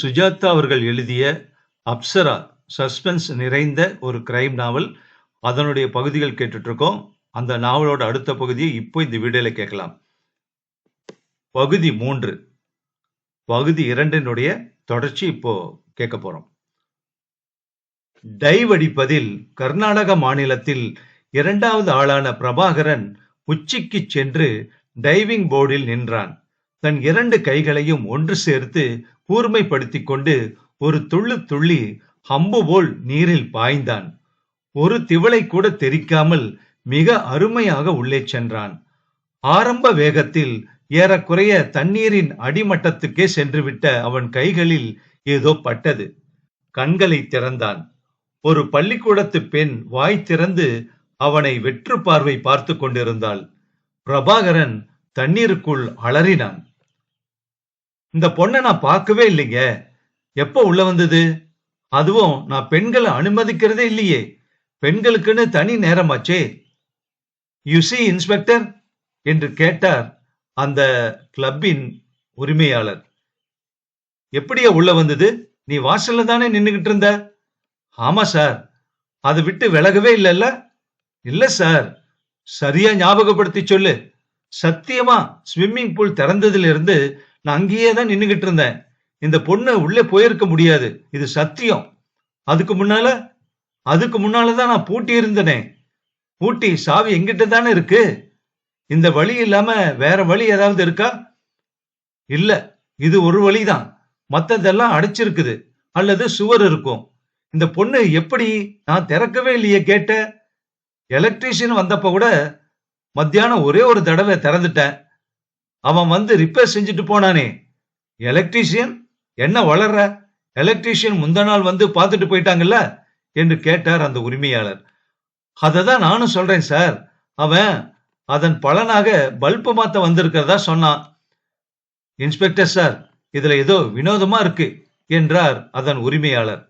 சுஜாதா அவர்கள் எழுதிய அப்சரா சஸ்பென்ஸ் நிறைந்த ஒரு கிரைம் நாவல். அதனுடைய பகுதிகள் கேட்டுட்டு இருக்கோம். அந்த நாவலோட அடுத்த பகுதியை இப்போ இந்த வீடியோல கேட்கலாம். பகுதி 3. பகுதி 2னுடைய தொடர்ச்சி இப்போ கேட்க போறோம். டைவ் அடிப்பதில் கர்நாடக மாநிலத்தில் 2வது ஆளான பிரபாகரன் உச்சிக்கு சென்று டைவிங் போர்டில் நின்றான். தன் 2 கைகளையும் ஒன்று சேர்த்து கூர்மைப்படுத்திக் கொண்டு ஒரு துள்ளு துள்ளி அம்பு போல் நீரில் பாய்ந்தான். ஒரு திவலை கூட தெரிக்காமல் மிக அருமையாக உள்ளே சென்றான். ஆரம்ப வேகத்தில் ஏறக்குறைய தண்ணீரின் அடிமட்டத்துக்கே சென்றுவிட்ட அவன் கைகளில் ஏதோ பட்டது. கண்களை திறந்தான். ஒரு பள்ளிக்கூடத்து பெண் வாய் திறந்து அவனை வெற்று பார்வை பார்த்து கொண்டிருந்தாள். பிரபாகரன் தண்ணீருக்குள் அலறினான். இந்த பொண்ணை நான் பார்க்கவே இல்லைங்க. எப்ப உள்ள வந்தது? அதுவும் நான் பெண்களை அனுமதிக்கிறதே இல்லையே. பெண்களுக்குன்னு தனி நேரமாச்சே. யூ சி இன்ஸ்பெக்டர் என்று கேட்டார் அந்த கிளப்பின் உரிமையாளர். எப்படியா உள்ள வந்தது? நீ வாசல்ல தானே நின்னுகிட்டு இருந்த? ஆமா சார். அதை விட்டு விலகவே இல்லல்ல? இல்ல சார். சரியா ஞாபகப்படுத்தி சொல்லு. சத்தியமா ஸ்விம்மிங் பூல் திறந்ததுல இருந்து நான் அங்கேயே தான் நின்னுகிட்டு இருந்தேன். இந்த பொண்ணு உள்ளே போயிருக்க முடியாது. இது சத்தியம். அதுக்கு முன்னாலதான் நான் பூட்டி இருந்தனே. பூட்டி சாவி எங்கிட்ட தானே இருக்கு. இந்த வழி இல்லாம வேற வழி ஏதாவது இருக்கா? இல்ல, இது ஒரு வழிதான். மத்ததெல்லாம் அடைச்சிருக்குது அல்லது சுவர் இருக்கும். இந்த பொண்ணு எப்படி? நான் திறக்கவே இல்லையே கேட்ட. எலக்ட்ரீஷியன் வந்தப்ப கூட மத்தியானம் ஒரே ஒரு தடவை திறந்துட்டேன். அவன் வந்து ரிப்பேர் செஞ்சுட்டு போனானே. எலக்ட்ரீஷியன் என்ன வளர்ற? எலக்ட்ரீஷியன் முந்த நாள் வந்து பார்த்துட்டு போயிட்டாங்கல்ல என்று கேட்டார் அந்த உரிமையாளர். அததான் நானும் சொல்றேன் சார். அவன் அதன் பலனாக பல்பு மாத்த வந்திருக்கிறதா சொன்னான். இன்ஸ்பெக்டர் சார், இதுல ஏதோ வினோதமா இருக்கு என்றார் அதன் உரிமையாளர்.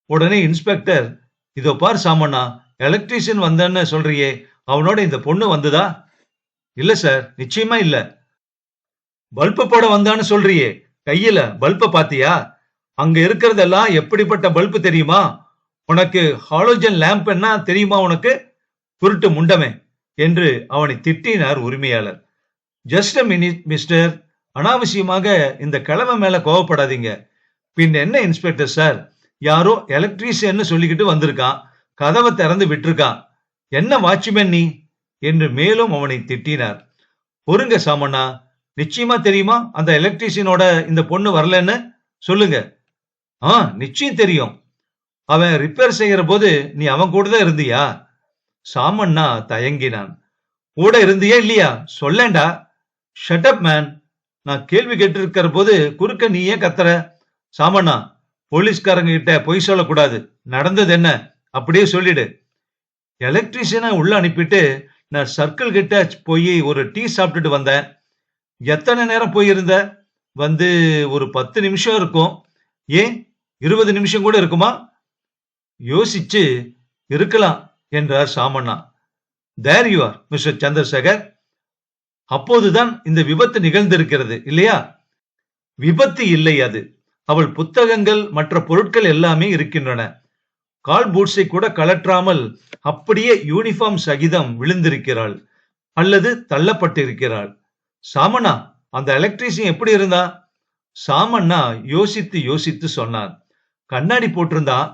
உடனே இன்ஸ்பெக்டர், இதோ பார் சாமண்ணா, எலக்ட்ரீஷியன் வந்தன்னு சொல்றியே, அவனோட இந்த பொண்ணு வந்ததா? இல்ல சார், நிச்சயமா இல்ல. பல்ப போட வந்தான்னு சொல்றியே, கையில பல்ப பாத்தியா? அங்க இருக்கிறதெல்லாம் எப்படிப்பட்ட பல்பு தெரியுமா? உனக்கு ஹாலோஜன் லேம்ப் என்ன தெரியுமா உனக்கு? குருட்டு முண்டமே என்று அவனை திட்டினார் உரிமையாளர். ஜஸ்ட் அ மினிட் மிஸ்டர், அனாவசியமாக இந்த கிழமை மேல கோவப்படாதீங்க. பின் என்ன இன்ஸ்பெக்டர் சார், யாரோ எலக்ட்ரீஷியன் சொல்லிக்கிட்டு வந்திருக்கான், கதவை திறந்து விட்டுருக்கான். என்ன வாட்ச்மேன் நீ என்று மேலும் அவனை திட்டினார். பொறுங்க சாமண்ணா, நிச்சயமா தெரியுமா அந்த எலக்ட்ரீஷியனோட இந்த பொண்ணு வரலன்னு? சொல்லுங்க. நிச்சயம் தெரியும். அவன் ரிப்பேர் செய்யற போது நீ அவன் கூட தான் இருந்தியா? சாமண்ணா தயங்கினான். கூட இருந்தியா இல்லையா? சொல்லேண்டா. Shut up man. நான் கேள்வி கேட்டு இருக்கிற போது குறுக்க நீ ஏன் கத்துற? சாமண்ணா, போலீஸ்காரங்க கிட்ட பொய் சொல்லக்கூடாது. நடந்தது என்ன அப்படியே சொல்லிடு. எலக்ட்ரீஷியனை உள்ள அனுப்பிட்டு நான் சர்க்கிள் கிட்ட போய் ஒரு டீ சாப்பிட்டுட்டு வந்தேன். எத்தனை நேரம் போயிருந்த? வந்து ஒரு 10 நிமிஷம் இருக்கும். ஏன் 20 நிமிஷம் கூட இருக்குமா? யோசிச்சு இருக்கலாம் என்றார் Samanna. There you are mister Chandrasekhar. அப்போதுதான் இந்த விபத்து நிகழ்ந்திருக்கிறது இல்லையா? விபத்து இல்லை அது. அவள் புத்தகங்கள் மற்ற பொருட்கள் எல்லாமே இருக்கின்றன. கால் பூட்ஸை கூட கலற்றாமல் அப்படியே யூனிஃபார்ம் சகிதம் விழுந்திருக்கிறாள் அல்லது தள்ளப்பட்டிருக்கிறாள். சாமண்ணா, அந்த எலக்ட்ரீஷியன் எப்படி இருந்தா? சாமண்ணா யோசித்து யோசித்து சொன்னான். கண்ணாடி போட்டிருந்தான்.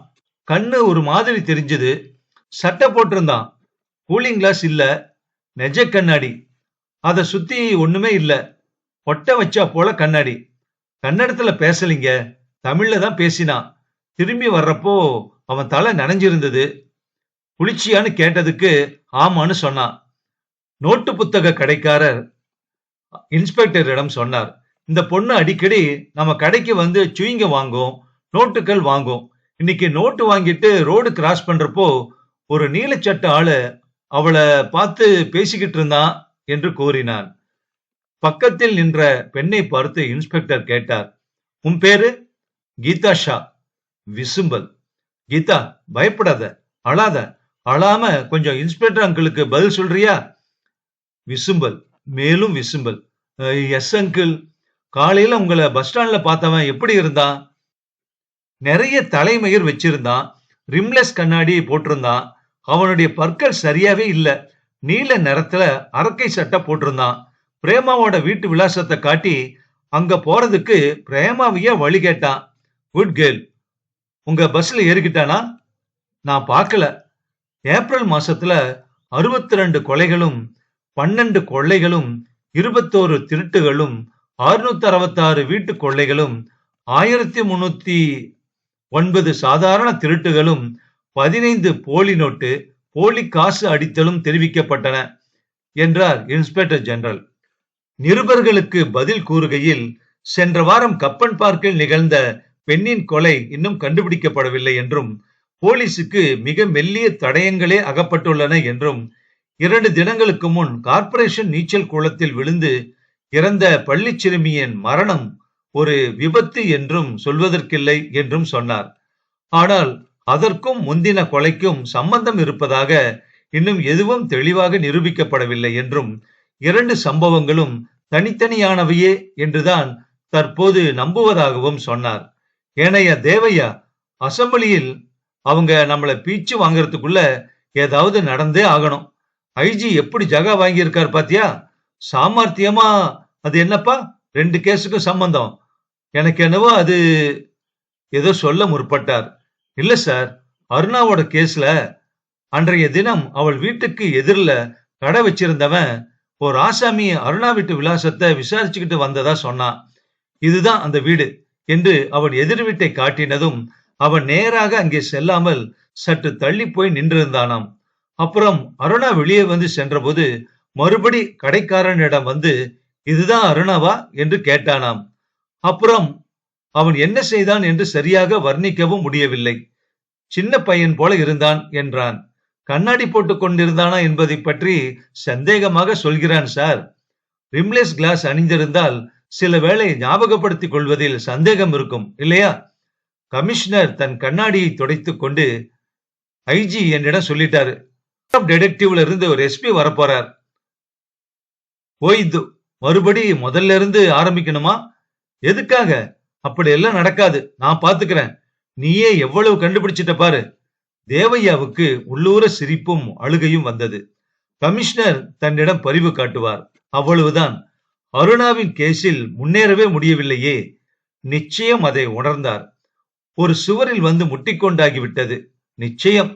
கண்ணு ஒரு மாதிரி தெரிஞ்சது. சட்டை போட்டிருந்தான். கூலிங் கிளாஸ் இல்ல. நெஜ கண்ணாடி. அதை சுத்தி ஒண்ணுமே இல்ல. ஒட்ட வச்சா போல கண்ணாடி. கன்னடத்துல பேசலிங்க, தமிழ்ல தான் பேசினான். திரும்பி வர்றப்போ அவன் தலை நனைஞ்சிருந்தது. குளிச்சியான்னு கேட்டதுக்கு ஆமான்னு சொன்னான். நோட்டு புத்தக கடைக்காரர் இன்ஸ்பெக்டரிடம் சொன்னார். இந்த பொண்ணு அடிக்கடி நம்ம கடைக்கு வந்து சுயிங்க வாங்கும், நோட்டுகள் வாங்கும். இன்னைக்கு நோட்டு வாங்கிட்டு ரோடு கிராஸ் பண்றப்போ ஒரு நீலச்சட்ட ஆளு அவளை பார்த்து பேசிக்கிட்டு இருந்தான் என்று கூறினான். பக்கத்தில் நின்ற பெண்ணை பார்த்து இன்ஸ்பெக்டர் கேட்டார், உன் பேரு? கீதா ஷா. விசும்பல். கீதா, பயப்படாத, அழாத. அழாம கொஞ்சம் இன்ஸ்பெக்டர் அங்கிளுக்கு பதில் சொல்றியா? விசும்பல். மேலும் விசும்பல். Yes uncle. காலையில உங்களை பஸ் ஸ்டாண்ட்ல பார்த்தவன் எப்படி இருந்தான்? நிறைய தலைமயிர் வச்சிருந்தான். ரிம்லெஸ் கண்ணாடி போட்டிருந்தான். அவனுடைய பற்கள் சரியாவே இல்ல. நீல நிறத்துல அரக்கை சட்டை போட்டிருந்தான். பிரேமாவோட வீட்டு விலாசத்தை காட்டி அங்க போறதுக்கு பிரேமாவையே வழி கேட்டான். Good girl. உங்க பஸ்ல ஏறிக்கிட்டானா? நான் பார்க்கல. ஏப்ரல் மாசத்துல 62 கொலைகளும் 12 கொள்ளைகளும் 21 திருட்டுகளும் 666 வீட்டு கொள்ளைகளும் 1309 சாதாரண திருட்டுகளும் 15 போலி நோட்டு போலி காசு அடித்தலும் தெரிவிக்கப்பட்டன என்றார் இன்ஸ்பெக்டர் ஜெனரல். நிருபர்களுக்கு பதில் கூறுகையில், சென்ற வாரம் கப்பன் பார்க்கில் நிகழ்ந்த பெண்ணின் கொலை இன்னும் கண்டுபிடிக்கப்படவில்லை என்றும் போலீசுக்கு மிக மெல்லிய தடயங்களே அகப்பட்டுள்ளன என்றும் 2 தினங்களுக்கு முன் கார்ப்பரேஷன் நீச்சல் குளத்தில் விழுந்து இறந்த பள்ளி சிறுமியின் மரணம் ஒரு விபத்து என்றும் சொல்வதற்கில்லை என்றும் சொன்னார். ஆனால் அதற்கும் முந்தின கொலைக்கும் சம்பந்தம் இருப்பதாக இன்னும் எதுவும் தெளிவாக நிரூபிக்கப்படவில்லை என்றும் 2 சம்பவங்களும் தனித்தனியானவையே என்றுதான் தற்போது நம்புவதாகவும் சொன்னார். ஏனைய தேவையா, அசம்பிளியில் அவங்க நம்மளை பீச்சு வாங்கறதுக்குள்ள ஏதாவது நடந்தே ஆகணும். ஐஜி எப்படி ஜகா வாங்கியிருக்கார் பாத்தியா? சாமர்த்தியமா. அது என்னப்பா 2 கேஸுக்கும் சம்பந்தம்? எனக்கு என்னவோ அது ஏதோ சொல்ல முற்பட்டார். இல்ல சார், அருணாவோட கேஸ்ல அன்றைய தினம் அவள் வீட்டுக்கு எதிரில கடை வச்சிருந்தவன் ஒரு ஆசாமி அருணா வீட்டு விலாசத்தை விசாரிச்சுக்கிட்டு வந்ததா சொன்னான். இதுதான் அந்த வீடு என்று அவன் எதிர் வீட்டை காட்டினதும் அவன் நேராக அங்கே செல்லாமல் சற்று தள்ளி போய் நின்றிருந்தானாம். அப்புறம் அருணா வெளியே வந்து சென்றபோது மறுபடி கடைக்காரனிடம் வந்து, இதுதான் அருணாவா என்று கேட்டானாம். அப்புறம் அவன் என்ன செய்தான் என்று சரியாக வர்ணிக்கவும் முடியவில்லை. சின்ன பையன் போல இருந்தான் என்றான். கண்ணாடி போட்டுக் கொண்டிருந்தானா என்பதை பற்றி சந்தேகமாக சொல்கிறான் சார். ரிம்லெஸ் கிளாஸ் அணிந்திருந்தால் சில வேளை ஞாபகப்படுத்திக் கொள்வதில் சந்தேகம் இருக்கும் இல்லையா? கமிஷனர் தன் கண்ணாடியை துடைத்துக் கொண்டு, ஐஜி என்னிடம் சொல்லிட்டாரு, டிடெக்டிவ்ல இருந்து ஒரு எஸ்பி வரப்போறார். போய்து மறுபடி முதல்ல இருந்து ஆரம்பிக்கணுமா? எதுக்காக? அப்படி எல்லாம் நடக்காது, நான் பாத்துக்கிறேன். நீயே எவ்வளவு கண்டுபிடிச்சிட்ட பாரு. தேவையாவுக்கு உள்ளூர சிரிப்பும் அழுகையும் வந்தது. கமிஷனர் தன்னிடம் பரிவு காட்டுவார், அவ்வளவுதான். அருணாவின் கேஸில் முன்னேறவே முடியவில்லையே. நிச்சயம் அதை உணர்ந்தார். ஒரு சுவரில் வந்து முட்டிக்கொண்டாகிவிட்டது. நிச்சயம்.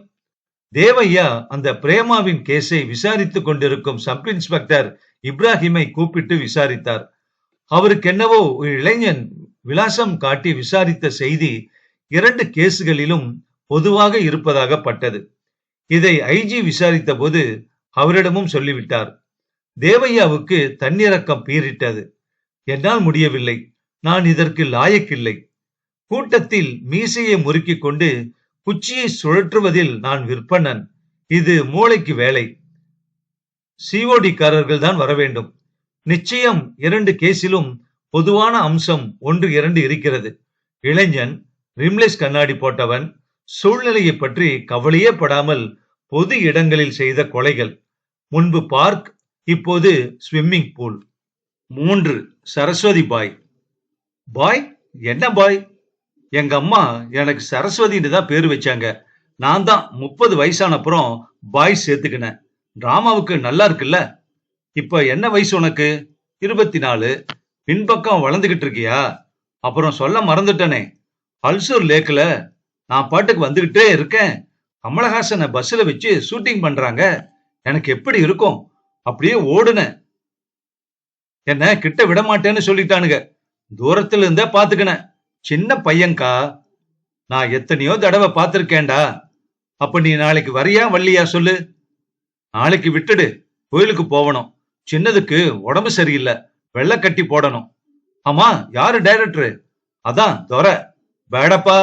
தேவையா அந்த பிரேமாவின் கேஸை விசாரித்துக் கொண்டிருக்கும் சப் இன்ஸ்பெக்டர் இப்ராஹிமை கூப்பிட்டு விசாரித்தார். அவருக்கு என்னவோ ஒரு இளைஞன் விலாசம் காட்டி விசாரித்த செய்தி 2 கேசுகளிலும் பொதுவாக இருப்பதாக பட்டது. இதை ஐஜி விசாரித்த போது அவரிடமும் சொல்லிவிட்டார். தேவையாவுக்கு தன்னிறக்கம் பீறிட்டது. என்னால் முடியவில்லை, நான் இதற்கு லாயக்கில்லை. கூட்டத்தில் மீசையை முறுக்கிக் கொண்டு குச்சியை சுழற்றுவதில் நான் விற்பனன். இது மூளைக்கு வேலை. சிஓடி காரர்கள் தான் வர வேண்டும். நிச்சயம் 2 கேஸிலும் பொதுவான அம்சம் 1-2 இருக்கிறது. இளைஞன், ரிம்லெஸ் கண்ணாடி போட்டவன், சூழ்நிலையை பற்றி கவலையே படாமல் பொது இடங்களில் செய்த கொலைகள். முன்பு பார்க், இப்போது ஸ்விம்மிங் பூல். 3. சரஸ்வதி பாய். பாய்? என்ன பாய்? எங்க அம்மா எனக்கு சரஸ்வதின்னு தான் பேரு வச்சாங்க. நான் தான் 30 வயசான அப்புறம் பாய் சேர்த்துக்கினேன். டிராமாவுக்கு நல்லா இருக்குல்ல? இப்ப என்ன வயசு உனக்கு? 24. பின்பக்கம் வளர்ந்துகிட்டு இருக்கியா? அப்புறம் சொல்ல மறந்துட்டனே, அல்சூர் லேக்ல நான் பாட்டுக்கு வந்துகிட்டே இருக்கேன். கமலஹாசனை பஸ்ல வச்சு ஷூட்டிங் பண்றாங்க. எனக்கு எப்படி இருக்கும்? அப்படியே ஓடுன. என்ன கிட்ட விட மாட்டேன்னு சொல்லிட்டானுங்க. தூரத்துல இருந்தே பாத்துக்கினேன். சின்ன பையன்கா, நான் எத்தனையோ தடவை பார்த்திருக்கேன்டா. அப்ப நீ நாளைக்கு வரியா வள்ளியா சொல்லு? நாளைக்கு விட்டுடு, கோயிலுக்கு போகணும். சின்னதுக்கு உடம்பு சரியில்லை, வெள்ளை கட்டி போடணும். ஆமா, யாரு டைரக்டரு? அதான் துரை. வேடப்பா,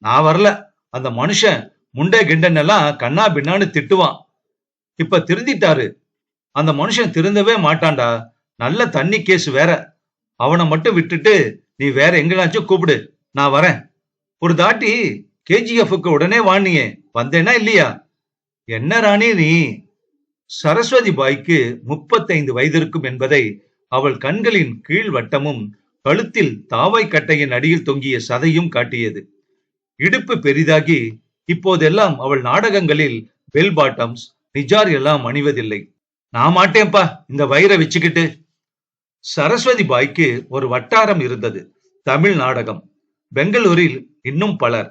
நான் வரல. அந்த மனுஷன் முண்டை கிண்டன் எல்லாம் கண்ணா பின்னான்னு திட்டுவான். இப்ப திருந்திட்டாரு. அந்த மனுஷன் திருந்தவே மாட்டான்டா. நல்ல தண்ணி கேஸ் வேற. அவனை மட்டும் விட்டுட்டு நீ வேற எங்கனாச்சும் கூப்பிடு, நான் வரேன். ஒரு தாட்டி கேஜிஎஃப்க்கு உடனே வாணியே, வந்தேனா இல்லையா? என்ன ராணி நீ? சரஸ்வதி பாய்க்கு 35 வயது இருக்கும் என்பதை அவள் கண்களின் கீழ் வட்டமும் கழுத்தில் தாவாய் கட்டையின் அடியில் தொங்கிய சதையும் காட்டியது. இடுப்பு பெரிதாகி இப்போதெல்லாம் அவள் நாடகங்களில் பெல் பாட்டம்ஸ், நிஜார் எல்லாம் அணிவதில்லை. நான் மாட்டேன்பா இந்த வயிறை வச்சுக்கிட்டு. சரஸ்வதி பாய்க்கு ஒரு வட்டாரம் இருந்தது. தமிழ் நாடகம். பெங்களூரில் இன்னும் பலர்.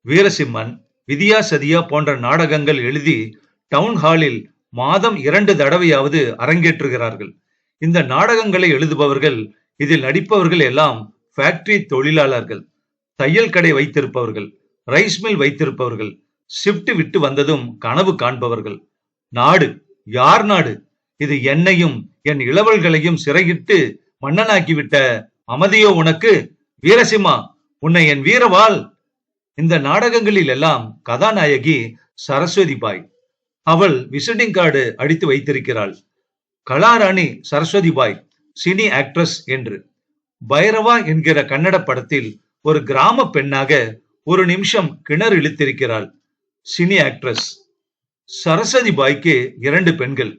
வீரசிம்மன், விதியா சதியா போன்ற நாடகங்கள் எழுதி டவுன் ஹாலில் மாதம் 2 தடவையாவது அரங்கேற்றுகிறார்கள். இந்த நாடகங்களை எழுதுபவர்கள், இதில் நடிப்பவர்கள் எல்லாம் ஃபேக்டரி தொழிலாளர்கள், தையல் கடை வைத்திருப்பவர்கள், ரைஸ் மில் வைத்திருப்பவர்கள், ஷிப்ட் விட்டு வந்ததும் கனவு காண்பவர்கள். நாடு யார் நாடு? இது என்னையும் என் இளவல்களையும் சிறையிட்டு மன்னனாக்கிவிட்ட அமதியோ உனக்கு? வீரசிம்மா, உன்னை என் வீரவாள். இந்த நாடகங்களில் எல்லாம் கதாநாயகி சரஸ்வதி பாய். அவள் விசிட்டிங் கார்டு அடித்து வைத்திருக்கிறாள். கலாராணி சரஸ்வதி பாய், சினி ஆக்ட்ரஸ் என்று. பைரவா என்கிற கன்னட படத்தில் ஒரு கிராம பெண்ணாக ஒரு நிமிஷம் கிணறு இழுத்திருக்கிறாள். Cine actress. சரஸ்வதி பாய்க்கு 2 பெண்கள்.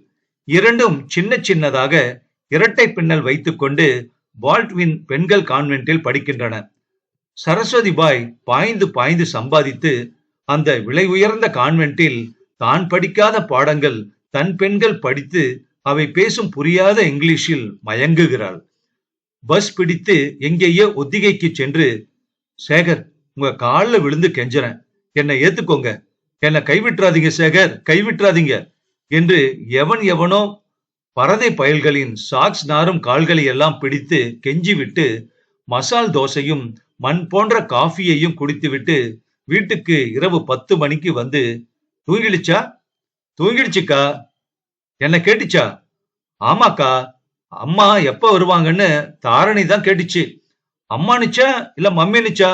இரண்டும் சின்ன சின்னதாக இரட்டை பின்னல் வைத்துக் கொண்டு பால்ட்வின் பெண்கள் கான்வென்ட்டில் படிக்கின்றன. சரஸ்வதி பாய் பாய்ந்து பாய்ந்து சம்பாதித்து அந்த விலை உயர்ந்த கான்வென்ட்டில் தான் படிக்காத பாடங்கள் தன் பெண்கள் படித்து அவை பேசும் புரியாத இங்கிலீஷில் மயங்குகிறாள். பஸ் பிடித்து எங்கேயோ ஒத்திகைக்கு சென்று, சேகர், உங்க காலில் விழுந்து கெஞ்சுறேன், என்னை ஏத்துக்கோங்க, என்னை கைவிட்டுறாதீங்க சேகர், கைவிட்டுறாதீங்க என்று எவனோ பரதை பயல்களின் சாக்ஸ் நாரும் கால்களை எல்லாம் பிடித்து கெஞ்சி விட்டு மசால் தோசையும் மண் போன்ற காஃபியையும் குடித்துவிட்டு வீட்டுக்கு இரவு 10 மணிக்கு வந்து, தூங்கிடுச்சா? தூங்கிடுச்சுக்கா. என்ன கேட்டுச்சா? ஆமாக்கா, அம்மா எப்ப வருவாங்கன்னு தாரணி தான் கேட்டுச்சு. அம்மானுச்சா இல்ல மம்மினுச்சா?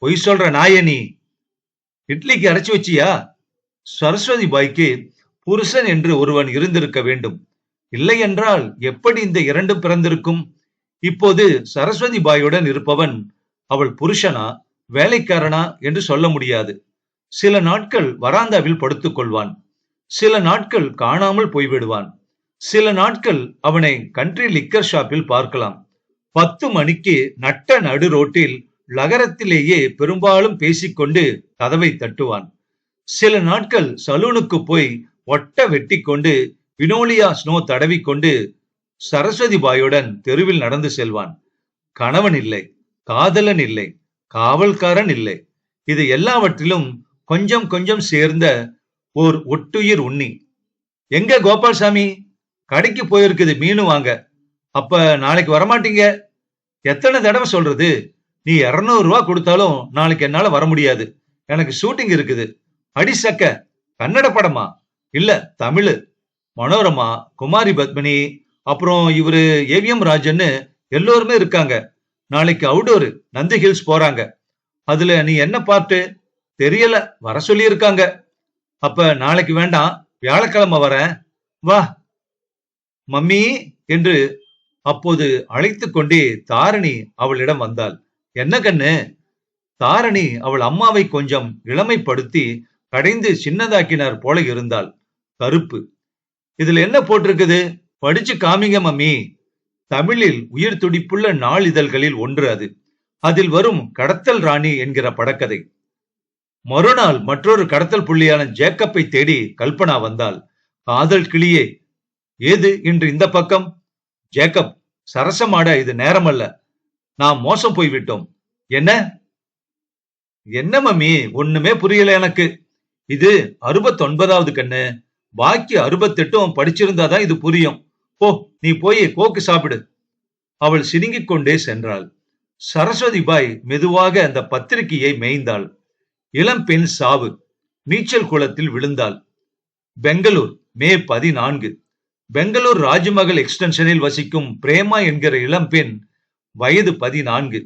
பொய் சொல்ற நாயே நீ. இட்லிக்கு அரைச்சு வச்சியா? சரஸ்வதி பாய்க்கு புருஷன் என்று ஒருவன் இருந்திருக்க வேண்டும். இல்லை என்றால் எப்படி இந்த 2 பிறந்திருக்கும்? இப்போது சரஸ்வதி பாயுடன் இருப்பவன் அவள் புருஷனா வேலைக்காரனா என்று சொல்ல முடியாது. சில நாட்கள் வராந்தாவில் படுத்துக் கொள்வான். சில நாட்கள் காணாமல் போய்விடுவான். சில நாட்கள் அவனை கண்ட்ரி லிக்கர் ஷாப்பில் பார்க்கலாம். 10 மணிக்கு நட்ட நடு ரோட்டில் லகரத்திலேயே பெரும்பாலும் பேசிக்கொண்டு கதவை தட்டுவான். சில நாட்கள் சலூனுக்கு போய் ஒட்ட வெட்டி கொண்டு வினோலியா ஸ்னோ தடவி கொண்டு சரஸ்வதி பாயுடன் தெருவில் நடந்து செல்வான். கணவன் இல்லை, காதலன் இல்லை, காவல்காரன் இல்லை. இது எல்லாவற்றிலும் கொஞ்சம் கொஞ்சம் சேர்ந்த ஓர் ஒட்டுயிர் உண்ணி. எங்க கோபால்சாமி? கடைக்கு போயிருக்குது மீனு வாங்க. அப்ப நாளைக்கு வரமாட்டீங்க? எத்தனை தடவை சொல்றது? நீ 200 ரூபாய் கொடுத்தாலும் நாளைக்கு என்னால வர முடியாது. எனக்கு ஷூட்டிங் இருக்குது. அடிசக்க. கன்னட படமா? இல்ல, தமிழ். மனோரமா, குமாரி பத்மினி, அப்புறம் இவரு ஏவிஎம் ராஜன்னு எல்லோருமே இருக்காங்க. நாளைக்கு அவுடோர் நந்தி ஹில்ஸ் போறாங்க. அதுல நீ என்ன பார்ட்டு? தெரியல, வர சொல்லி இருக்காங்க. அப்ப நாளைக்கு வேண்டாம், வியாழக்கிழமை வரேன், வா. மம்மி என்று அப்போது அழைத்து கொண்டே தாரணி அவளிடம் வந்தாள். என்ன கண்ணு? தாரணி அவள் அம்மாவை கொஞ்சம் இளமைப்படுத்தி கடைந்து சின்னதாக்கினார் போல இருந்தாள். கருப்பு. இதுல என்ன போட்டிருக்குது? படிச்சு காமிங்க மம்மி. தமிழில் உயிர் துடிப்புள்ள நாளிதழ்களில் ஒன்று அது. அதில் வரும் கடத்தல் ராணி என்கிற படக்கதை. மறுநாள் மற்றொரு கடத்தல் புள்ளியான ஜேக்கப்பை தேடி கல்பனா வந்தாள். காதல் கிளியே, ஏது இன்று இந்த பக்கம்? ஜேக்கப், சரசமாட இது நேரமல்ல. நாம் மோசம் போய்விட்டோம். என்ன என்ன மம்மி? ஒண்ணுமே புரியல எனக்கு. இது 69வது கண்ணு. பாக்கி 68 படிச்சிருந்தாதான் இது புரியும். போ, நீ போய் கோக்கு சாப்பிடு. அவள் சினுங்கிக் கொண்டே சென்றாள். சரஸ்வதி பாய் மெதுவாக அந்த பத்திரிகையை மேய்ந்தாள். இளம் பெண் சாவு. நீச்சல் குளத்தில் விழுந்தாள். பெங்களூர், மே 14. பெங்களூர் ராஜ்மஹல் எக்ஸ்டென்ஷனில் வசிக்கும் பிரேமா என்கிற இளம்பெண், வயது 14,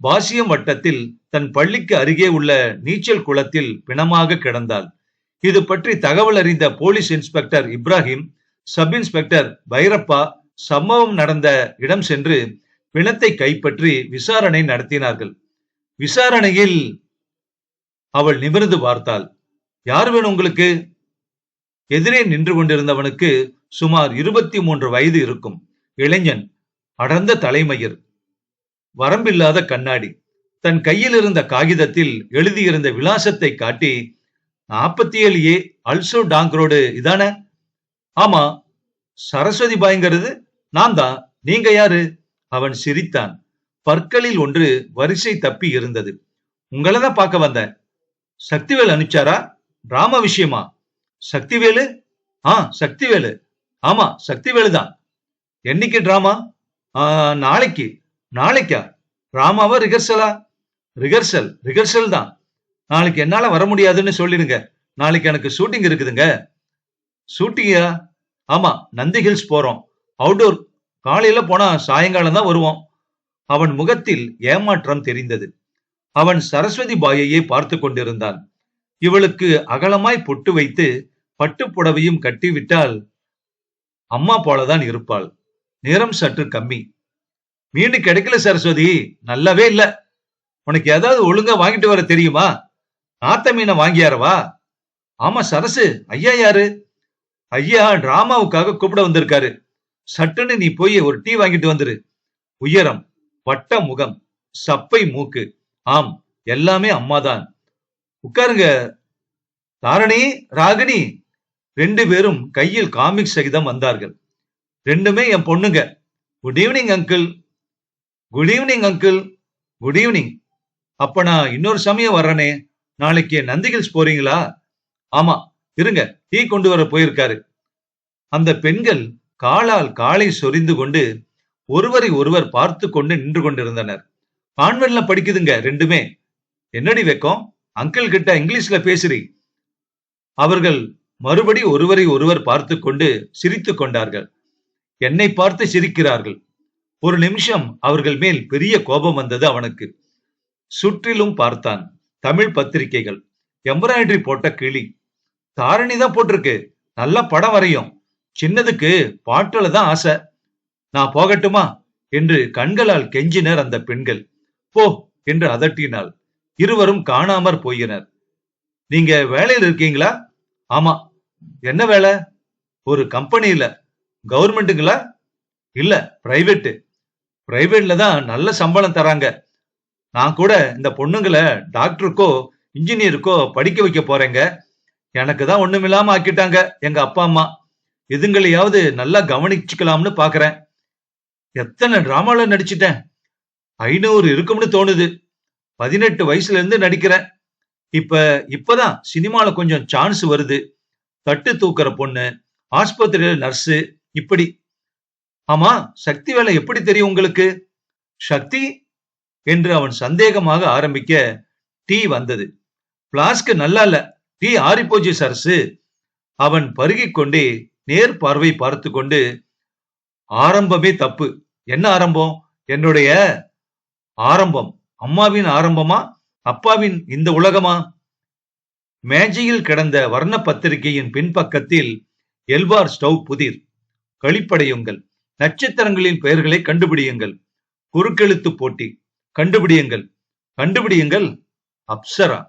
பாசியம் வட்டத்தில் தன் பள்ளிக்கு அருகே உள்ள நீச்சல் குளத்தில் பிணமாக கிடந்தாள். இது பற்றி தகவல் அறிந்த police inspector Ibrahim, sub inspector Byrappa சம்பவம் நடந்த இடம் சென்று பிணத்தை கைப்பற்றி விசாரணை நடத்தினார்கள். விசாரணையில் அவள் நிமிர்ந்து பார்த்தாள். யார் வேணும் உங்களுக்கு? எதிரே நின்று கொண்டிருந்தவனுக்கு சுமார் 23 வயது இருக்கும். இளைஞன், அடர்ந்த தலைமயிர். வரம்பில்லாத கண்ணாடி. தன் கையில் இருந்த காகிதத்தில் எழுதியிருந்த விலாசத்தை காட்டி, 47A அல்சோ டாங்க் ரோடு இதானே? ஆமா. சரஸ்வதி பாய்ங்கிறது நான் தான். நீங்க யாரு? அவன் சிரித்தான். பற்களில் ஒன்று வரிசை தப்பி இருந்தது. உங்களதான் பார்க்க வந்தேன். சக்திவேல் அனுப்பிச்சாரா? டிராமா விஷயமா? சக்திவேலு? சக்திவேலு. ஆமா, சக்திவேலு தான். என்னைக்கு டிராமா? நாளைக்கு. நாளைக்கா? டிராமாவா ரிகர்சலா? ரிகர்சல் தான். நாளைக்கு என்னால வர முடியாதுன்னு சொல்லிடுங்க. நாளைக்கு எனக்கு ஷூட்டிங் இருக்குதுங்க. ஷூட்டிங்கா? ஆமா, நந்தி ஹில்ஸ் போறோம். அவுட்டோர். காலையில போனா சாயங்காலம் தான் வருவோம். அவன் முகத்தில் ஏமாற்றம் தெரிந்தது. அவன் சரஸ்வதி பாயையே பார்த்து கொண்டிருந்தான். இவளுக்கு அகலமாய் பொட்டு வைத்து பட்டுப் புடவையும் கட்டிவிட்டால் அம்மா போலதான் இருப்பாள். நிறம் சற்று கம்மி. மீன் கிடைக்கல சரஸ்வதி. நல்லாவே இல்ல. உனக்கு ஏதாவது ஒழுங்கா வாங்கிட்டு வர தெரியுமா? நாத்த மீனை வாங்கியாரவா? ஆமா சரசு. ஐயா யாரு? ஐயா டிராமாவுக்காக கூப்பிட வந்திருக்காரு. சட்டுன்னு நீ போய் ஒரு டீ வாங்கிட்டு வந்துரு. உயரம், வட்ட முகம், சப்பை மூக்கு. ஆம், எல்லாமே அம்மாதான். உட்காருங்க. தாரணி, ராகினி 2 பேரும் கையில் காமிக் சகிதம் வந்தார்கள். ரெண்டுமே என் பொண்ணுங்க. Good evening uncle. Good evening uncle. Good evening. அப்ப நான் இன்னொரு சமயம் வர்றனே. நாளைக்கு நந்தி ஹில்ஸ் போறீங்களா? ஆமா, இருங்க, டீ கொண்டு வர போயிருக்காரு. அந்த பெண்கள் காலால் காலை சொரிந்து கொண்டு ஒருவரை ஒருவர் பார்த்து கொண்டு நின்று கொண்டிருந்தனர். கான்வென்ட்ல படிக்குதுங்க ரெண்டுமே. என்னடி வெக்கம்? அங்கிள் கிட்ட இங்கிலீஷ்ல பேசுறி. அவர்கள் மறுபடி ஒருவரை ஒருவர் பார்த்து கொண்டு சிரித்துக் கொண்டார்கள். என்னை பார்த்து சிரிக்கிறார்கள். ஒரு நிமிஷம் அவர்கள் மேல் பெரிய கோபம் வந்தது அவனுக்கு. சுற்றிலும் பார்த்தான். தமிழ் பத்திரிகைகள், எம்ப்ராய்டரி போட்ட கிளி. தாரணி தான் போட்டிருக்கு. நல்ல படம் வரையும். சின்னதுக்கு பாட்டுல தான் ஆசை. நான் போகட்டுமா என்று கண்களால் கெஞ்சினர் அந்த பெண்கள். போ என்று அதட்டினாள். இருவரும் காணாமற் போயினர். நீங்க வேலையில் இருக்கீங்களா? ஆமா. என்ன வேலை? ஒரு கம்பெனியில. கவர்மெண்ட்டுங்களா? இல்ல, பிரைவேட். பிரைவேட்ல தான் நல்ல சம்பளம் தராங்க. நான் கூட இந்த பொண்ணுங்களை டாக்டருக்கோ இன்ஜினியருக்கோ படிக்க வைக்க போறேங்க. எனக்கு தான் ஒண்ணுமில்லாம ஆக்கிட்டாங்க எங்க அப்பா அம்மா. இதுங்களையாவது நல்லா கவனிச்சுக்கலாம்னு பாக்குறேன். எத்தனை டிராமால நடிச்சிட்டேன். 500 இருக்கும்னு தோணுது. 18 வயசுல இருந்து நடிக்கிறேன். இப்பதான் சினிமால கொஞ்சம் சான்ஸ் வருது. தட்டு தூக்குற பொண்ணு, ஆஸ்பத்திரியில நர்ஸு, இப்படி. ஆமா, சக்தி வேலை எப்படி தெரியும் உங்களுக்கு? சக்தி என்று அவன் சந்தேகமாக ஆரம்பிக்க டீ வந்தது. பிளாஸ்க் நல்லா இல்ல. டீ ஆறிப்போச்சு சரசு. அவன் பருகிக் கொண்டே நேர் பார்வை பார்த்து கொண்டு, ஆரம்பமே தப்பு. என்ன ஆரம்பம்? என்னுடைய ஆரம்பம். அம்மாவின் ஆரம்பமா? அப்பாவின் இந்த உலகமா? மேஜையில் கிடந்த வர்ண பத்திரிகையின் பின்பக்கத்தில் எல்பார் ஸ்டவ் புதிர். கழிப்படையுங்கள். நட்சத்திரங்களின் பெயர்களை கண்டுபிடியுங்கள். குறுக்கெழுத்து போட்டி. கண்டுபிடியுங்கள். கண்டுபிடியுங்கள். அப்சரா.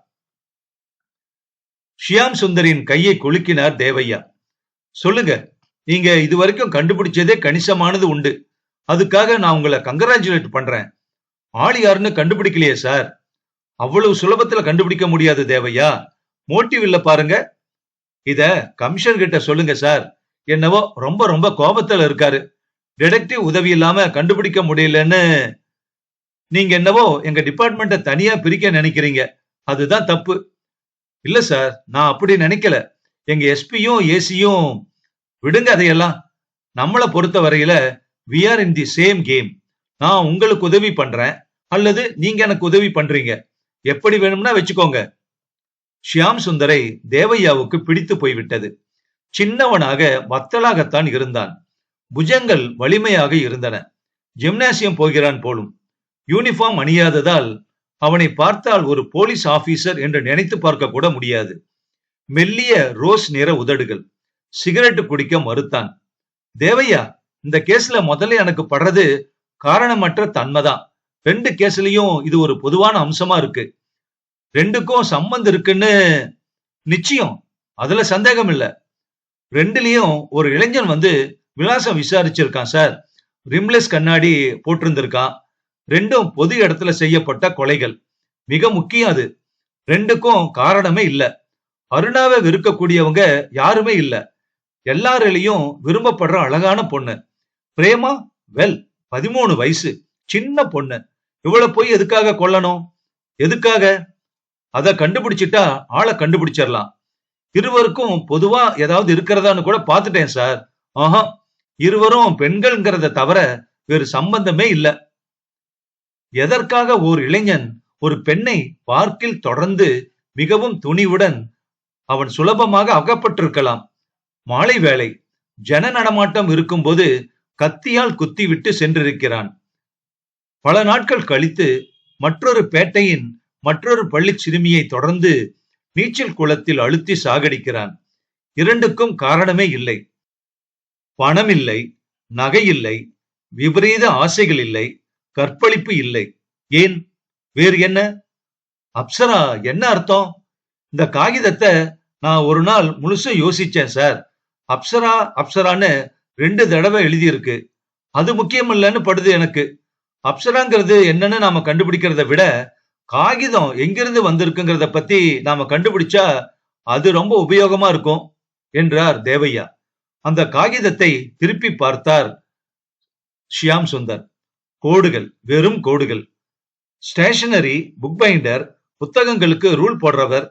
ஷியாம் சுந்தரின் கையை குலுக்கினார் தேவையா. சொல்லுங்க, நீங்க இதுவரைக்கும் கண்டுபிடிச்சதே கணிசமானது உண்டு. அதுக்காக நான் உங்களை கங்கராச்சுலேட் பண்றேன். ஆள் யாருன்னு கண்டுபிடிக்கலையே சார். அவ்வளவு சுலபத்துல கண்டுபிடிக்க முடியாது தேவையா. மோட்டிவ் இல்ல பாருங்க. இத கமிஷன் கிட்ட சொல்லுங்க சார். என்னவோ ரொம்ப ரொம்ப கோபத்துல இருக்காரு. டிடெக்டிவ் உதவி இல்லாம கண்டுபிடிக்க முடியலன்னு. நீங்க என்னவோ எங்க டிபார்ட்மெண்ட்டை தனியா பிரிக்க நினைக்கிறீங்க. அதுதான் தப்பு. இல்ல சார், நான் அப்படி நினைக்கல. எங்க எஸ்பியும் ஏசியும். விடுங்க அதையெல்லாம். நம்மளை பொறுத்த வரையில we are in the same game. நான் உங்களுக்கு உதவி பண்றேன், அல்லது நீங்க எனக்கு உதவி பண்றீங்க. எப்படி வேணும்னா வச்சுக்கோங்க. ஷியாம் சுந்தரை தேவையாவுக்கு பிடித்து போய்விட்டது. சின்னவனாக வத்தலாகத்தான் இருந்தான். புஜங்கள் வலிமையாக இருந்தன. ஜிம்னாசியம் போகிறான் போலும். யூனிஃபார்ம் அணியாததால் அவனை பார்த்தால் ஒரு போலீஸ் ஆபீசர் என்று நினைத்து பார்க்க கூட முடியாது. மெல்லிய ரோஸ் நிற உதடுகள். சிகரெட் குடிக்க மறுத்தான். தேவையா, இந்த கேஸ்ல முதல்ல எனக்கு படுறது காரணமற்ற தன்மைதான். 2 கேஸ்லயும் இது ஒரு பொதுவான அம்சமா இருக்கு. 2க்கும் சம்பந்தம் இருக்குன்னு நிச்சயம். அதுல சந்தேகம் இல்ல. 2லயும் ஒரு இளைஞன் வந்து விலாசம் விசாரிச்சிருக்கான் சார். ரிம்லெஸ் கண்ணாடி போட்டிருந்திருக்கான். ரெண்டும் பொது இடத்துல செய்யப்பட்ட கொலைகள். மிக முக்கியம் அது. ரெண்டுக்கும் காரணமே இல்ல. அருணாவை வெறுக்கக்கூடியவங்க யாருமே இல்ல. எல்லாரிலையும் விரும்பப்படுற அழகான பொண்ணு. பிரேமா வெல் 13 வயசு, சின்ன பொண்ணு. இவ்வளவு போய் எதுக்காக கொல்லணும்? எதுக்காக? அத கண்டுபிடிச்சிட்டா ஆளை கண்டுபிடிச்சிடலாம். இருவருக்கும் பொதுவா ஏதாவது இருக்கிறதான்னு கூட பாத்துட்டேன் சார். ஆஹா, இருவரும் பெண்கள்ங்கிறத தவிர வேறு சம்பந்தமே இல்ல. எதற்காக ஓர் இளைஞன் ஒரு பெண்ணை பார்க்கில் தொடர்ந்து மிகவும் துணிவுடன் அவன் சுலபமாக அகப்பட்டிருக்கலாம். மாலை வேளை ஜன நடமாட்டம் இருக்கும்போது கத்தியால் குத்திவிட்டு சென்றிருக்கிறான். பல நாட்கள் கழித்து மற்றொரு பேட்டையின் மற்றொரு பள்ளி சிறுமியை தொடர்ந்து நீச்சல் குளத்தில் அழுத்தி சாகடிக்கிறான். இரண்டுக்கும் காரணமே இல்லை. பணம் இல்லை, நகை இல்லை, விபரீத ஆசைகள் இல்லை, கற்பழிப்பு இல்லை. ஏன்? வேறு என்ன? அப்சரா என்ன அர்த்தம்? இந்த காகிதத்தை நான் ஒரு நாள் முழுசும் யோசிச்சேன் சார். அப்சரா அப்சரான்னு 2 தடவை எழுதியிருக்கு. அது முக்கியம் இல்லைன்னு படுது எனக்கு. அப்சராங்கிறது என்னன்னு நாம கண்டுபிடிக்கிறத விட காகிதம் எங்கிருந்து வந்திருக்குங்கிறத பத்தி நாம கண்டுபிடிச்சா அது ரொம்ப உபயோகமா இருக்கும் என்றார் தேவையா. அந்த காகிதத்தை திருப்பி பார்த்தார் ஷியாம் சுந்தர். கோடுகள், வெறும் கோடுகள். ஸ்டேஷனரி, புக் பைண்டர், புத்தகங்களுக்கு ரூல் போடுறவர்,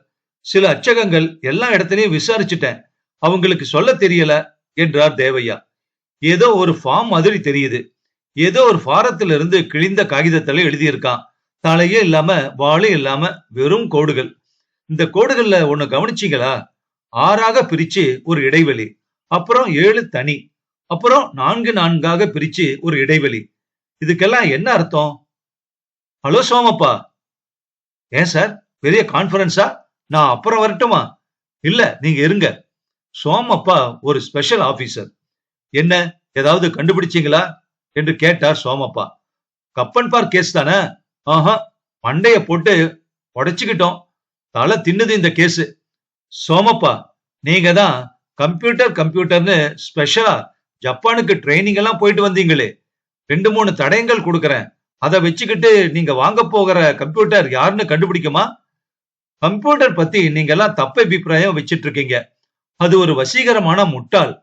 சில அச்சகங்கள் எல்லா இடத்துலயும் விசாரிச்சுட்டேன். அவங்களுக்கு சொல்ல தெரியல என்றார் தேவையா. ஏதோ ஒரு ஃபார்ம் மாதிரி தெரியுது. ஏதோ ஒரு ஃபாரத்துல இருந்து கிழிந்த காகிதத்துல எழுதியிருக்கான். தலையே இல்லாம, வாளே இல்லாம, வெறும் கோடுகள். இந்த கோடுகள்ல ஒண்ணு கவனிச்சீங்களா? 6ஆக பிரிச்சு ஒரு இடைவெளி, அப்புறம் 7 தனி, அப்புறம் 4 4ஆக பிரிச்சு ஒரு இடைவெளி. இதுக்கெல்லாம் என்ன அர்த்தம்? ஹலோ சோமப்பா. ஏன் சார், பெரிய கான்ஃபரன்ஸா? நான் அப்புறம் வரட்டுமா? இல்ல, நீங்க இருங்க. சோமப்பா ஒரு ஸ்பெஷல் ஆபீசர். என்ன, ஏதாவது கண்டுபிடிச்சீங்களா என்று கேட்டார் சோமப்பா. கப்பன் பார்க் கேஸ் தானே? ஆஹா, மண்டைய போட்டு உடைச்சுக்கிட்டோம். தலை தின்னுது இந்த கேஸ். சோமப்பா, நீங்க தான் கம்ப்யூட்டர்னு ஸ்பெஷலா ஜப்பானுக்கு ட்ரைனிங் எல்லாம் போயிட்டு வந்தீங்களே. 2 3 தடயங்கள் கொடுக்கறேன். அதை வச்சுக்கிட்டு நீங்க வாங்க போகிற கம்ப்யூட்டர் யாருன்னு கண்டுபிடிக்குமா? கம்ப்யூட்டர் பத்தி நீங்க எல்லாம் தப்பு அபிப்பிராயம் வச்சிட்டு இருக்கீங்க. அது ஒரு வசீகரமான முட்டாள்.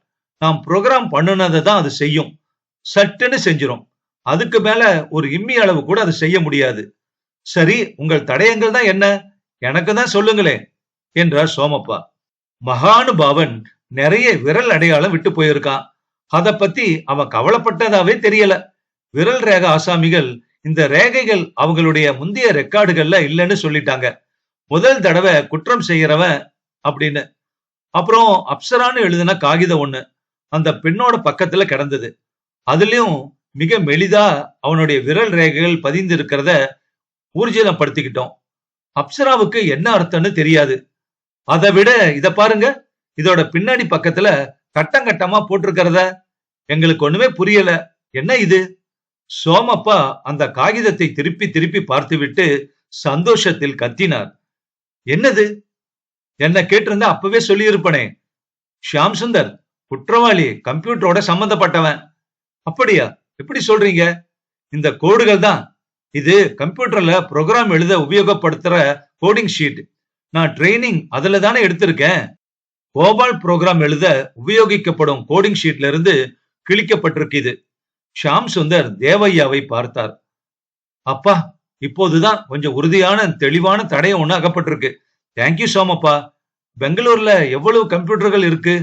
நாம் ப்ரோக்ராம் பண்ணுனதை தான் அது செய்யும். சட்டுன்னு செஞ்சிரும். அதுக்கு மேல ஒரு இம்மி அளவு கூட அது செய்ய முடியாது. சரி, உங்கள் தடயங்கள் தான் என்ன? எனக்கு தான் சொல்லுங்களேன் என்றார் சோமப்பா. மகானுபாவன் நிறைய விரல் அடையாளம் விட்டு போயிருக்கான். அத பத்தி அவன் கவலைப்பட்டதாவே தெரியல. விரல் ரேக ஆசாமிகள் இந்த ரேகைகள் அவங்களுடைய முந்தைய ரெக்கார்டுகள்ல இல்லைன்னு சொல்லிட்டாங்க. முதல் தடவை குற்றம் செய்யறவன் அப்படின்னு. அப்புறம் அப்சரான்னு எழுதின காகிதம் ஒண்ணு அந்த பெண்ணோட பக்கத்துல கிடந்தது. அதுலயும் மிக மெலிதா அவனுடைய விரல் ரேகைகள் பதிந்து இருக்கிறத ஊர்ஜிதப்படுத்திக்கிட்டோம். அப்சராவுக்கு என்ன அர்த்தம்னு தெரியாது. அதை விட இத பாருங்க, இதோட பின்னாடி பக்கத்துல கட்டம் கட்டமா போட்டிருக்கிறத எங்களுக்கு ஒண்ணுமே புரியல. என்ன இது? சோமப்பா அந்த காகிதத்தை திருப்பி திருப்பி பார்த்துவிட்டு சந்தோஷத்தில் கத்தினார். என்னது? என்ன கேட்டிருந்தா அப்பவே சொல்லி இருப்பனே. ஷியாம் சுந்தர் குற்றவாளி கம்ப்யூட்டரோட சம்பந்தப்பட்டவன். அப்படியா? எப்படி சொல்றீங்க? இந்த கோடுகள் தான். இது கம்ப்யூட்டர்ல ப்ரோக்ராம் எழுத உபயோகப்படுத்துற கோடிங் ஷீட். நான் ட்ரைனிங் அதுல தானே எடுத்திருக்கேன். கோபால் ப்ரோக்ராம் எழுத உபயோகிக்கப்படும் கோடிங் ஷீட்ல இருந்து கிழிக்கப்பட்டிருக்கு இது. ஷியாம் சுந்தர் தேவையாவை பார்த்தார். அப்பா, இப்போதுதான் கொஞ்சம் உறுதியான தெளிவான தடயம் ஒண்ணு அகப்பட்டிருக்கு. தேங்க்யூ சோமப்பா. பெங்களூர்ல எவ்வளவு கம்ப்யூட்டர்கள் இருக்கு?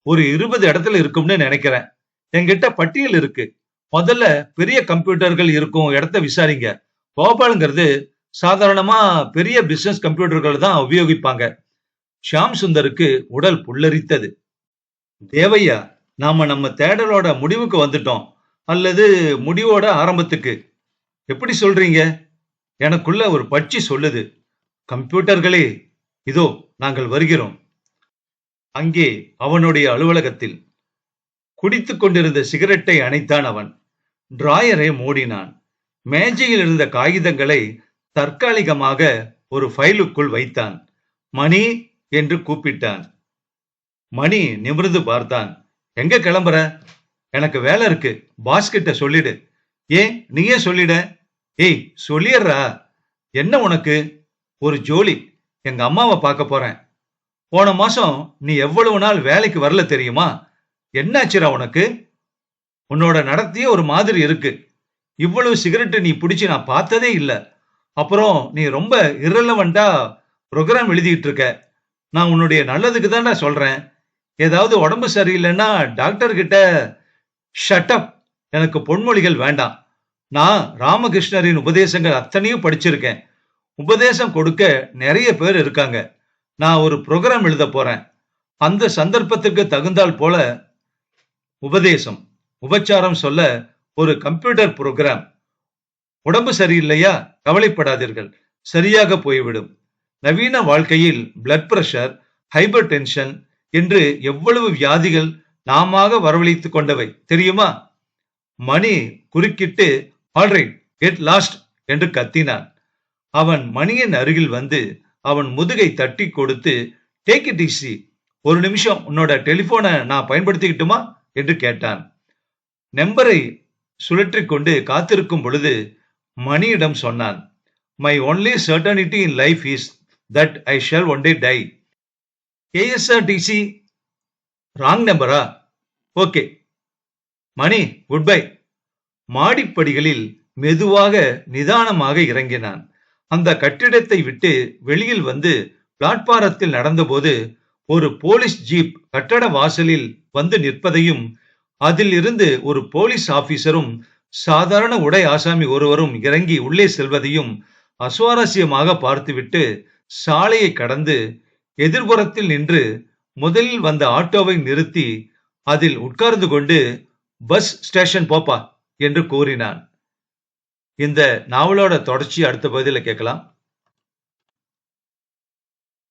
ஒரு 20 இடத்துல இருக்கும்னு நினைக்கிறேன். என்கிட்ட பட்டியல் இருக்கு. முதல்ல பெரிய கம்ப்யூட்டர்கள் இருக்கும் இடத்த விசாரிங்க. கோபால்ங்கிறது சாதாரணமா பெரிய பிசினஸ் கம்ப்யூட்டர்கள் தான் உபயோகிப்பாங்க. ஷியாம் சுந்தருக்கு உடல் புல்லரித்தது. தேவையா, நாம நம்ம தேடலோட முடிவுக்கு வந்துட்டோம். அல்லது முடிவோட ஆரம்பத்துக்கு. எப்படி சொல்றீங்க? எனக்குள்ள ஒரு பட்சி சொல்லுது. கம்ப்யூட்டர்களே, இதோ நாங்கள் வருகிறோம். அங்கே அவனுடைய அலுவலகத்தில் குடித்துக் கொண்டிருந்த சிகரெட்டை அணைத்தான் அவன். டிராயரை மூடினான். மேஜையில் இருந்த காகிதங்களை தற்காலிகமாக ஒரு ஃபைலுக்குள் வைத்தான். மணி என்று கூப்பிட்டான். மணி நிமிர்ந்து பார்த்தான். எங்க கிளம்புற? எனக்கு வேலை இருக்கு. பாஸ் கிட்ட சொல்லிடு. ஏன், நீயே சொல்லிட. ஏய் சொல்லிடுறா. என்ன உனக்கு? ஒரு ஜோலி. எங்க அம்மாவை பார்க்க போறேன். போன மாசம் நீ எவ்வளவு நாள் வேலைக்கு வரல தெரியுமா? என்னாச்சுடா உனக்கு? உன்னோட நடத்தையே ஒரு மாதிரி இருக்கு. இவ்வளவு சிகரெட் நீ பிடிச்சு நான் பார்த்ததே இல்ல. அப்புறம் நீ ரொம்ப இரலவெண்டா ப்ரோக்ராம் எழுதிட்டு இருக்க. நான் உன்னுடைய நல்லதுக்கு தான்டா சொல்றேன். ஏதாவது உடம்பு சரியில்லைன்னா டாக்டர் கிட்ட. Shut up. எனக்கு பொன்மொழிகள் வேண்டாம். நான் ராமகிருஷ்ணரின் உபதேசங்கள் அத்தனையும் படிச்சிருக்கேன். உபதேசம் கொடுக்க நிறைய பேர் இருக்காங்க. நான் ஒரு ப்ரோக்ராம் எழுத போறேன். அந்த சந்தர்ப்பத்துக்கு தகுந்தால் போல உபதேசம், உபச்சாரம் சொல்ல ஒரு கம்ப்யூட்டர் ப்ரோக்ராம். உடம்பு சரியில்லையா? கவலைப்படாதீர்கள், சரியாக போய்விடும். நவீன வாழ்க்கையில் பிளட் பிரஷர், ஹைப்பர் டென்ஷன் என்று எவ்வளவு வியாதிகள் நாம வரவழைத்துக் கொண்டவை தெரியுமா? மணி குறுக்கிட்டு ஆல்ரைட் கெட் லாஸ்ட் என்று கத்தினான். அவன் மணியின் அருகில் வந்து அவன் முதுகை தட்டி கொடுத்து, டேக் இட் ஈஸி, ஒரு நிமிஷம் உன்னோட டெலிபோனை நான் பயன்படுத்திக்கிட்டுமா என்று கேட்டான். நம்பரை சுழற்றிக் கொண்டு காத்திருக்கும் பொழுது மணியிடம் சொன்னான், my only certainty in life is that I shall one day die. KSRTC wrong நம்பரா? Okay Mani, goodbye. மாடிப்படிகளில் மெதுவாக நிதானமாக இறங்கினான். அந்த கட்டிடத்தை விட்டு வெளியில் வந்து பிளாட்பாரத்தில் நடந்தபோது ஒரு போலீஸ் ஜீப் கட்டட வாசலில் வந்து நிற்பதையும், அதில் இருந்து ஒரு போலீஸ் ஆபீசரும் சாதாரண உடை ஆசாமி ஒருவரும் இறங்கி உள்ளே செல்வதையும் அசுவாரஸ்யமாக பார்த்துவிட்டு சாலையை கடந்து எதிர்புறத்தில் நின்று முதலில் வந்த ஆட்டோவை நிறுத்தி அதில் உட்கார்ந்து கொண்டு, பஸ் ஸ்டேஷன் போப்பா என்று கூறினான். இந்த நாவலோட தொடர்ச்சி அடுத்த பகுதியில் கேட்கலாம்.